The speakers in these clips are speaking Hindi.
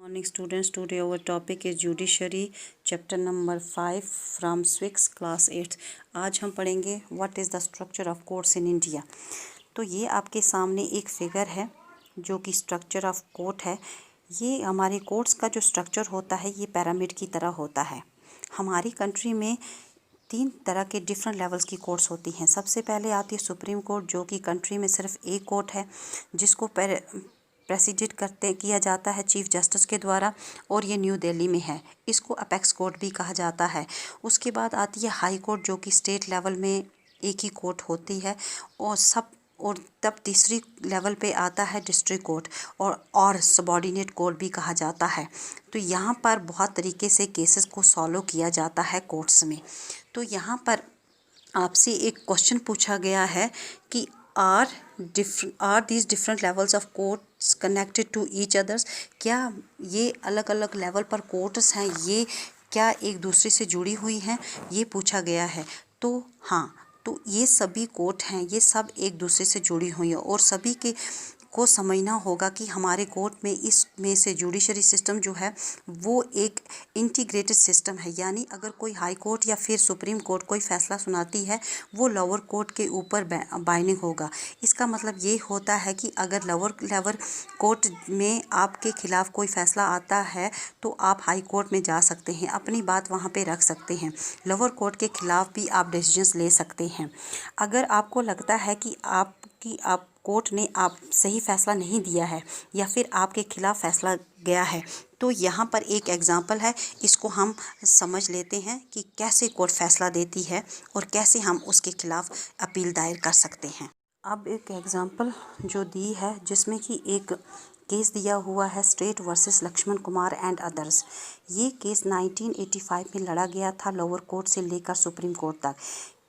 Morning students, today our topic is judiciary chapter number 5 from Swix class 8. आज हम पढ़ेंगे what is the structure of courts in India. तो ये आपके सामने एक फिगर है जो कि स्ट्रक्चर ऑफ कोर्ट है। ये हमारे कोर्ट्स का जो स्ट्रक्चर होता है ये पिरामिड की तरह होता है। हमारी कंट्री में 3 तरह के डिफरेंट लेवल्स की कोर्ट्स होती हैं। सबसे पहले आती है सुप्रीम कोर्ट जो कि कंट्री में सिर्फ एक कोर्ट है जिसको प्रेसिडेंट किया जाता है चीफ जस्टिस के द्वारा और ये न्यू दिल्ली में है। इसको अपेक्स कोर्ट भी कहा जाता है। उसके बाद आती है हाई कोर्ट जो कि स्टेट लेवल में एक ही कोर्ट होती है और तब तीसरी लेवल पे आता है डिस्ट्रिक्ट कोर्ट और सबॉर्डिनेट कोर्ट भी कहा जाता है। तो यहाँ पर बहुत तरीके से केसेस को सॉल्व किया जाता है कोर्ट्स में। तो यहाँ पर आपसे एक क्वेश्चन पूछा गया है कि are these different levels of courts connected to each others. क्या ये अलग अलग लेवल पर कोर्ट्स हैं, ये क्या एक दूसरे से जुड़ी हुई हैं, ये पूछा गया है। तो हाँ, तो ये सभी कोर्ट हैं, ये सब एक दूसरे से जुड़ी हुई हैं और सभी के को समझना होगा कि हमारे कोर्ट में इसमें से जुडिशरी सिस्टम जो है वो एक इंटीग्रेटेड सिस्टम है। यानी अगर कोई हाई कोर्ट या फिर सुप्रीम कोर्ट कोई फैसला सुनाती है वो लोअर कोर्ट के ऊपर बाइंडिंग होगा। इसका मतलब ये होता है कि अगर लोअर कोर्ट में आपके खिलाफ कोई फैसला आता है तो आप हाई कोर्ट में जा सकते हैं, अपनी बात वहाँ पे रख सकते हैं। लोअर कोर्ट के खिलाफ भी आप डिसीजंस ले सकते हैं। अगर आपको लगता है कि आप कोर्ट ने आप सही फैसला नहीं दिया है या फिर आपके खिलाफ फैसला गया है, तो यहाँ पर एक एग्जांपल है, इसको हम समझ लेते हैं कि कैसे कोर्ट फैसला देती है और कैसे हम उसके खिलाफ अपील दायर कर सकते हैं। अब एक एग्जांपल जो दी है जिसमें कि एक केस दिया हुआ है state versus Laxman Kumar and others. ये केस 1985 में लड़ा गया था लोअर कोर्ट से लेकर सुप्रीम कोर्ट तक।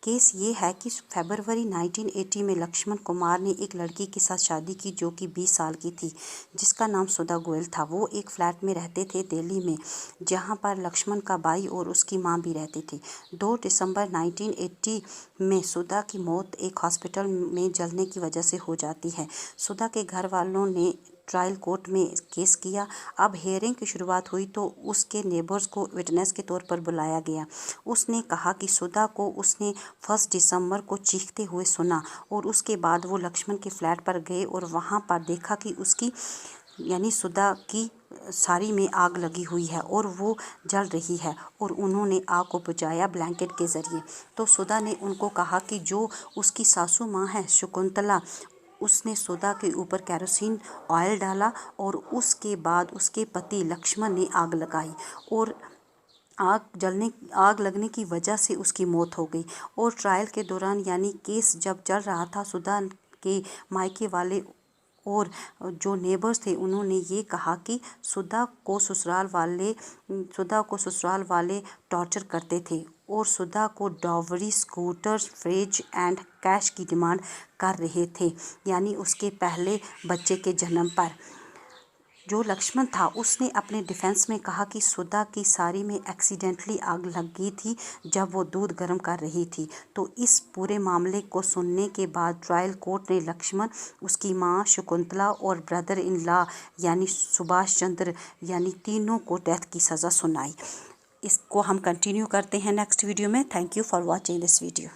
केस ये है कि फरवरी 1980 में लक्ष्मण कुमार ने एक लड़की के साथ शादी की जो कि 20 साल की थी, जिसका नाम सुधा गोयल था। वो एक फ्लैट में रहते थे दिल्ली में, जहां पर लक्ष्मण का भाई और उसकी मां भी रहते थे। 2 दिसंबर 1980 में सुधा की मौत एक हॉस्पिटल में जलने की वजह से हो जाती है। सुधा के घर वालों ने ट्रायल कोर्ट में केस किया। अब हेयरिंग की शुरुआत हुई तो उसके नेबर्स को विटनेस के तौर पर बुलाया गया। उसने कहा कि सुधा को उसने 1 दिसंबर को चीखते हुए सुना और उसके बाद वो लक्ष्मण के फ्लैट पर गए और वहाँ पर देखा कि उसकी यानी सुधा की साड़ी में आग लगी हुई है और वो जल रही है और उन्होंने आग को बुझाया ब्लैंकेट के ज़रिए। तो सुधा ने उनको कहा कि जो उसकी सासू माँ है शकुंतला, उसने सुधा के ऊपर केरोसिन ऑयल डाला और उसके बाद उसके पति लक्ष्मण ने आग लगाई और आग लगने की वजह से उसकी मौत हो गई। और ट्रायल के दौरान यानी केस जब चल रहा था, सुधा के मायके वाले और जो नेबर्स थे उन्होंने ये कहा कि सुधा को ससुराल वाले टॉर्चर करते थे और सुधा को dowry, scooter, fridge and cash की डिमांड कर रहे थे, यानी उसके पहले बच्चे के जन्म पर। जो लक्ष्मण था उसने अपने डिफेंस में कहा कि सुधा की साड़ी में एक्सीडेंटली आग लग गई थी जब वो दूध गर्म कर रही थी। तो इस पूरे मामले को सुनने के बाद ट्रायल कोर्ट ने लक्ष्मण, उसकी मां शकुंतला और ब्रदर इन लॉ यानी सुभाष चंद्र यानी तीनों को डेथ की सज़ा सुनाई। इसको हम कंटिन्यू करते हैं नेक्स्ट वीडियो में। Thank you for watching this video.